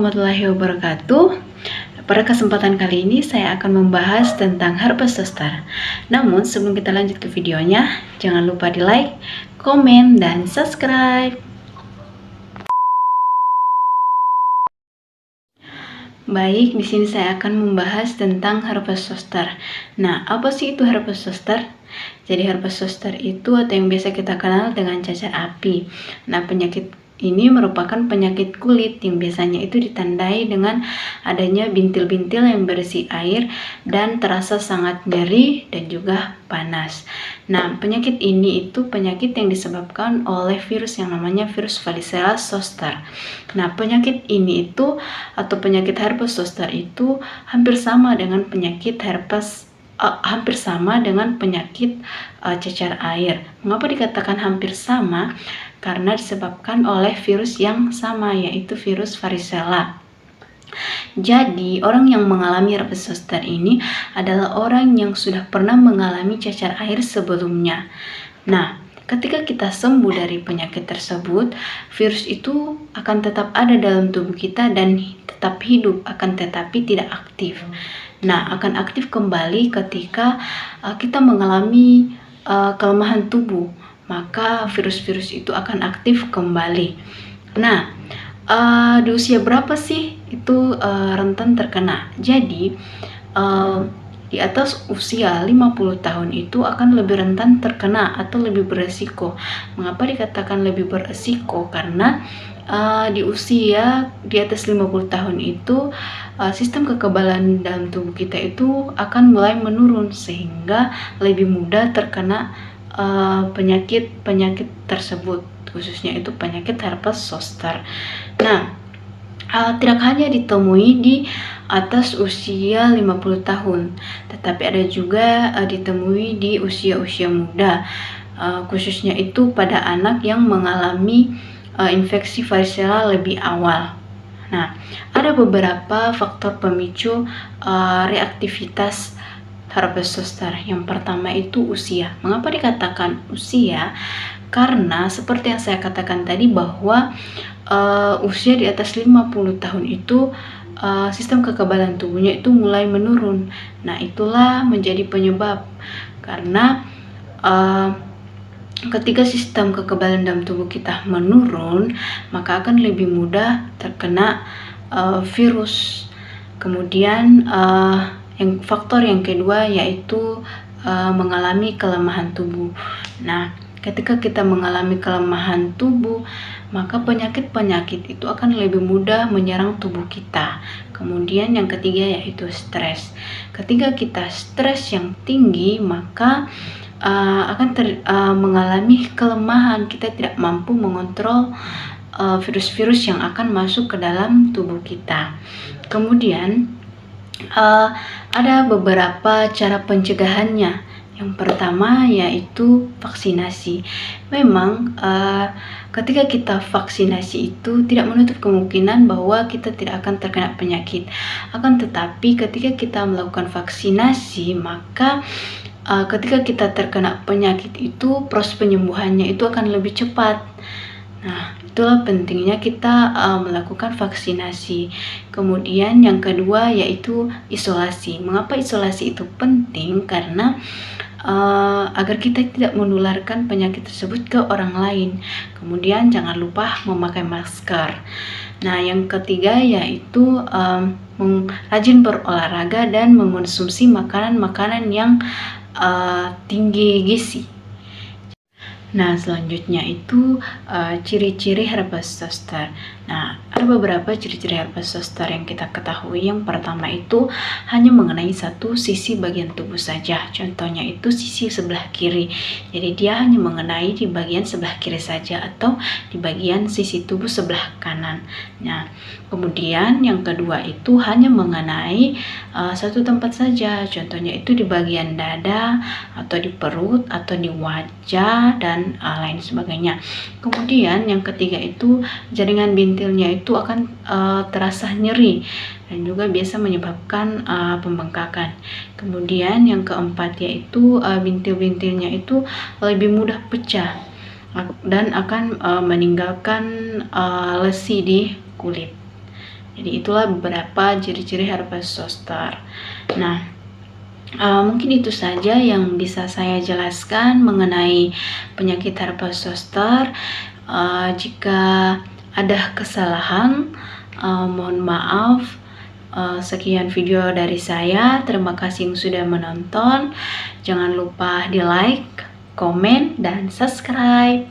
warahmatullahi wabarakatuh. Pada kesempatan kali ini saya akan membahas tentang herpes zoster. Namun sebelum kita lanjut ke videonya, jangan lupa di like, komen, dan subscribe. Baik, di sini saya akan membahas tentang herpes zoster. Nah, apa sih itu herpes zoster? Jadi herpes zoster itu atau yang biasa kita kenal dengan cacar api. Nah, penyakit ini merupakan penyakit kulit yang biasanya itu ditandai dengan adanya bintil-bintil yang berisi air dan terasa sangat nyeri dan juga panas. Nah, penyakit ini itu penyakit yang disebabkan oleh virus yang namanya virus varicella zoster. Nah, penyakit ini itu atau penyakit herpes zoster itu hampir sama dengan penyakit cacar air. Mengapa dikatakan hampir sama? Karena disebabkan oleh virus yang sama, yaitu virus varicella. Jadi, orang yang mengalami herpes zoster ini adalah orang yang sudah pernah mengalami cacar air sebelumnya. Nah, ketika kita sembuh dari penyakit tersebut, virus itu akan tetap ada dalam tubuh kita dan tetap hidup, akan tetapi tidak aktif. Nah, akan aktif kembali ketika kita mengalami kelemahan tubuh, maka virus-virus itu akan aktif kembali. Nah, di usia berapa sih itu rentan terkena? Jadi, di atas usia 50 tahun itu akan lebih rentan terkena atau lebih beresiko. Mengapa dikatakan lebih beresiko? Karena di usia di atas 50 tahun itu sistem kekebalan dalam tubuh kita itu akan mulai menurun sehingga lebih mudah terkena penyakit tersebut, khususnya itu penyakit herpes zoster. Nah, tidak hanya ditemui di atas usia 50 tahun, tetapi ada juga ditemui di usia-usia muda, khususnya itu pada anak yang mengalami infeksi varicella lebih awal. Nah, ada beberapa faktor pemicu reaktivitas herpes zoster. Yang pertama itu usia. Mengapa dikatakan usia? Karena seperti yang saya katakan tadi bahwa usia di atas 50 tahun itu sistem kekebalan tubuhnya itu mulai menurun. Nah, itulah menjadi penyebab karena ketika sistem kekebalan dalam tubuh kita menurun, maka akan lebih mudah terkena virus. Kemudian faktor yang kedua yaitu mengalami kelemahan tubuh. Nah, ketika kita mengalami kelemahan tubuh, maka penyakit-penyakit itu akan lebih mudah menyerang tubuh kita. Kemudian yang ketiga yaitu stres. Ketika kita stres yang tinggi, maka akan mengalami kelemahan. Kita tidak mampu mengontrol virus-virus yang akan masuk ke dalam tubuh kita. Kemudian ada beberapa cara pencegahannya. Yang pertama yaitu vaksinasi. Memang ketika kita vaksinasi itu tidak menutup kemungkinan bahwa kita tidak akan terkena penyakit. Akan tetapi ketika kita melakukan vaksinasi, maka ketika kita terkena penyakit itu proses penyembuhannya itu akan lebih cepat. Nah, itulah pentingnya kita melakukan vaksinasi. Kemudian yang kedua yaitu isolasi. Mengapa isolasi itu penting? Karena agar kita tidak menularkan penyakit tersebut ke orang lain. Kemudian jangan lupa memakai masker. Nah, yang ketiga yaitu rajin berolahraga dan mengonsumsi makanan-makanan yang tinggi gizi. Nah, selanjutnya itu ciri-ciri herpes zoster. Nah, ada beberapa ciri-ciri herpes zoster yang kita ketahui. Yang pertama itu hanya mengenai satu sisi bagian tubuh saja. Contohnya itu sisi sebelah kiri. Jadi dia hanya mengenai di bagian sebelah kiri saja atau di bagian sisi tubuh sebelah kanan. Nah, kemudian yang kedua itu hanya mengenai satu tempat saja. Contohnya itu di bagian dada atau di perut atau di wajah dan lain sebagainya. Kemudian yang ketiga itu jaringan bintilnya itu akan terasa nyeri dan juga biasa menyebabkan pembengkakan. Kemudian yang keempat yaitu bintil-bintilnya itu lebih mudah pecah dan akan meninggalkan lesi di kulit. Jadi itulah beberapa ciri-ciri herpes zoster. Nah, mungkin itu saja yang bisa saya jelaskan mengenai penyakit herpes zoster. Jika ada kesalahan, mohon maaf. Sekian video dari saya. Terima kasih yang sudah menonton. Jangan lupa di like, komen, dan subscribe.